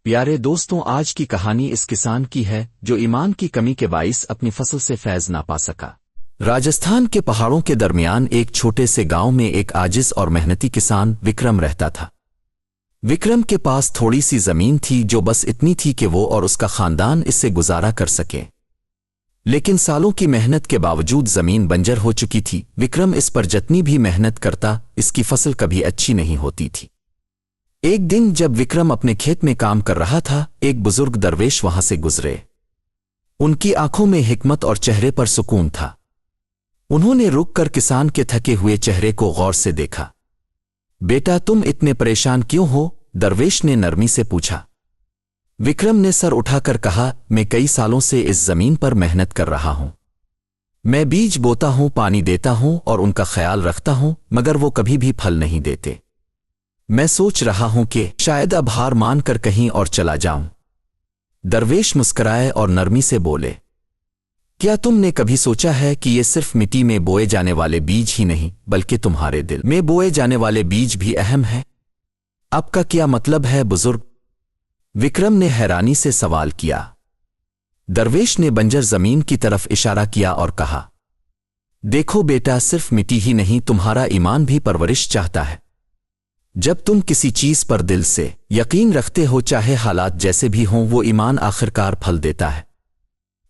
प्यारे दोस्तों, आज की कहानी इस किसान की है जो ईमान की कमी के बाइस अपनी फसल से फैज ना पा सका। राजस्थान के पहाड़ों के दरमियान एक छोटे से गांव में एक आजिज और मेहनती किसान विक्रम रहता था। विक्रम के पास थोड़ी सी जमीन थी, जो बस इतनी थी कि वो और उसका खानदान इससे गुजारा कर सके। लेकिन सालों की मेहनत के बावजूद जमीन बंजर हो चुकी थी। विक्रम इस पर जितनी भी मेहनत करता, इसकी फसल कभी अच्छी नहीं होती थी। एक दिन जब विक्रम अपने खेत में काम कर रहा था, एक बुजुर्ग दरवेश वहां से गुजरे। उनकी आंखों में हिकमत और चेहरे पर सुकून था। उन्होंने रुककर किसान के थके हुए चेहरे को गौर से देखा। बेटा, तुम इतने परेशान क्यों हो? दरवेश ने नरमी से पूछा। विक्रम ने सर उठाकर कहा, मैं कई सालों से इस जमीन पर मेहनत कर रहा हूं। मैं बीज बोता हूं, पानी देता हूं और उनका ख्याल रखता हूं, मगर वो कभी भी फल नहीं देते। मैं सोच रहा हूं कि शायद अब हार मानकर कहीं और चला जाऊं। दरवेश मुस्कुराए और नरमी से बोले, क्या तुमने कभी सोचा है कि ये सिर्फ मिट्टी में बोए जाने वाले बीज ही नहीं, बल्कि तुम्हारे दिल में बोए जाने वाले बीज भी अहम है? आपका क्या मतलब है बुजुर्ग? विक्रम ने हैरानी से सवाल किया। दरवेश ने बंजर जमीन की तरफ इशारा किया और कहा, देखो बेटा, सिर्फ मिट्टी ही नहीं, तुम्हारा ईमान भी परवरिश चाहता है। जब तुम किसी चीज पर दिल से यकीन रखते हो, चाहे हालात जैसे भी हों, वो ईमान आखिरकार फल देता है।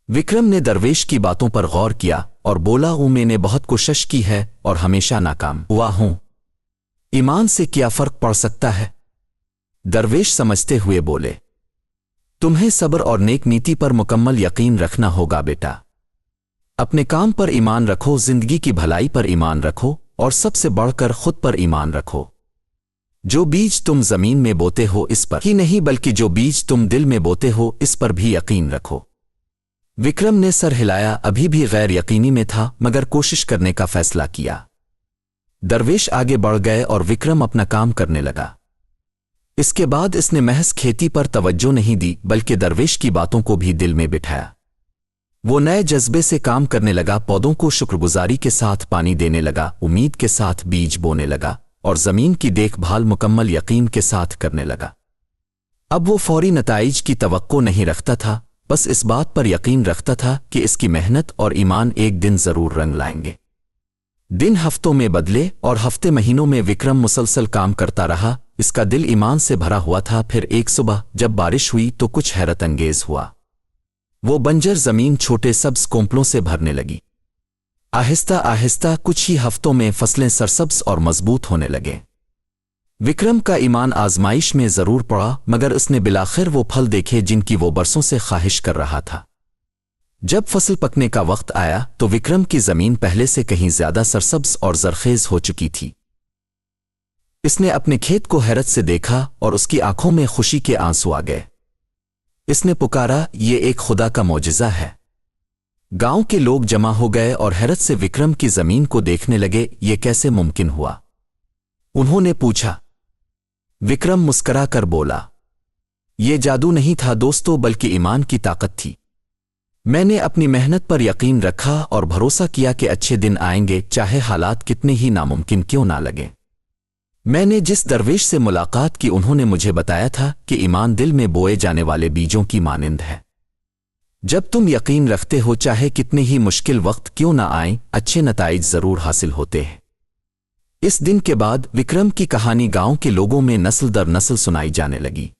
विक्रम ने दरवेश की बातों पर गौर किया और बोला, मैंने बहुत कोशिश की है और हमेशा नाकाम हुआ हूं। ईमान से क्या फर्क पड़ सकता है? दरवेश समझते हुए बोले, तुम्हें सब्र और नेक नीति पर मुकम्मल यकीन रखना होगा बेटा। अपने काम पर ईमान रखो, जिंदगी की भलाई पर ईमान रखो और सबसे बढ़कर खुद पर ईमान रखो। जो बीज तुम जमीन में बोते हो, इस पर ही नहीं बल्कि जो बीज तुम दिल में बोते हो, इस पर भी यकीन रखो। विक्रम ने सर हिलाया, अभी भी गैर यकीनी में था, मगर कोशिश करने का फैसला किया। दरवेश आगे बढ़ गए और विक्रम अपना काम करने लगा। इसके बाद इसने महज खेती पर तवज्जो नहीं दी, बल्कि दरवेश की बातों को भी दिल में बिठाया। वो नए जज्बे से काम करने लगा, पौधों को शुक्रगुजारी के साथ पानी देने लगा, उम्मीद के साथ बीज बोने लगा और जमीन की देखभाल मुकम्मल यकीन के साथ करने लगा। अब वो फौरी नताइज की तवक्को नहीं रखता था, बस इस बात पर यकीन रखता था कि इसकी मेहनत और ईमान एक दिन जरूर रंग लाएंगे। दिन हफ्तों में बदले और हफ्ते महीनों में विक्रम मुसलसल काम करता रहा। इसका दिल ईमान से भरा हुआ था। फिर एक सुबह जब बारिश हुई तो कुछ हैरत अंगेज हुआ। वो बंजर जमीन छोटे सब्ज कोंपलों से भरने लगी। आहिस्ता आहिस्ता कुछ ही हफ्तों में फसलें सरसब्ज और मजबूत होने लगे। विक्रम का ईमान आजमाइश में जरूर पड़ा, मगर उसने बिलाखिर वो फल देखे जिनकी वो बरसों से ख्वाहिश कर रहा था। जब फसल पकने का वक्त आया तो विक्रम की जमीन पहले से कहीं ज्यादा सरसब्ज और जरखेज हो चुकी थी। इसने अपने खेत को हैरत से देखा और उसकी आंखों में खुशी के आंसू आ गए। इसने पुकारा, ये एक खुदा का मौजिज़ा है। गांव के लोग जमा हो गए और हैरत से विक्रम की जमीन को देखने लगे। ये कैसे मुमकिन हुआ? उन्होंने पूछा। विक्रम मुस्करा कर बोला, ये जादू नहीं था दोस्तों, बल्कि ईमान की ताकत थी। मैंने अपनी मेहनत पर यकीन रखा और भरोसा किया कि अच्छे दिन आएंगे, चाहे हालात कितने ही नामुमकिन क्यों ना लगे। मैंने जिस दरवेश से मुलाकात की, उन्होंने मुझे बताया था कि ईमान दिल में बोए जाने वाले बीजों की मानिंद है। जब तुम यकीन रखते हो, चाहे कितने ही मुश्किल वक्त क्यों ना आए, अच्छे नताइज जरूर हासिल होते हैं। इस दिन के बाद विक्रम की कहानी गांव के लोगों में नस्ल दर नस्ल सुनाई जाने लगी।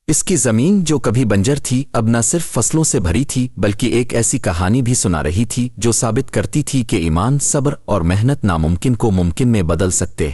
इसकी जमीन जो कभी बंजर थी, अब न सिर्फ फसलों से भरी थी, बल्कि एक ऐसी कहानी भी सुना रही थी जो साबित करती थी कि ईमान, सब्र और मेहनत नामुमकिन को मुमकिन में बदल सकते हैं।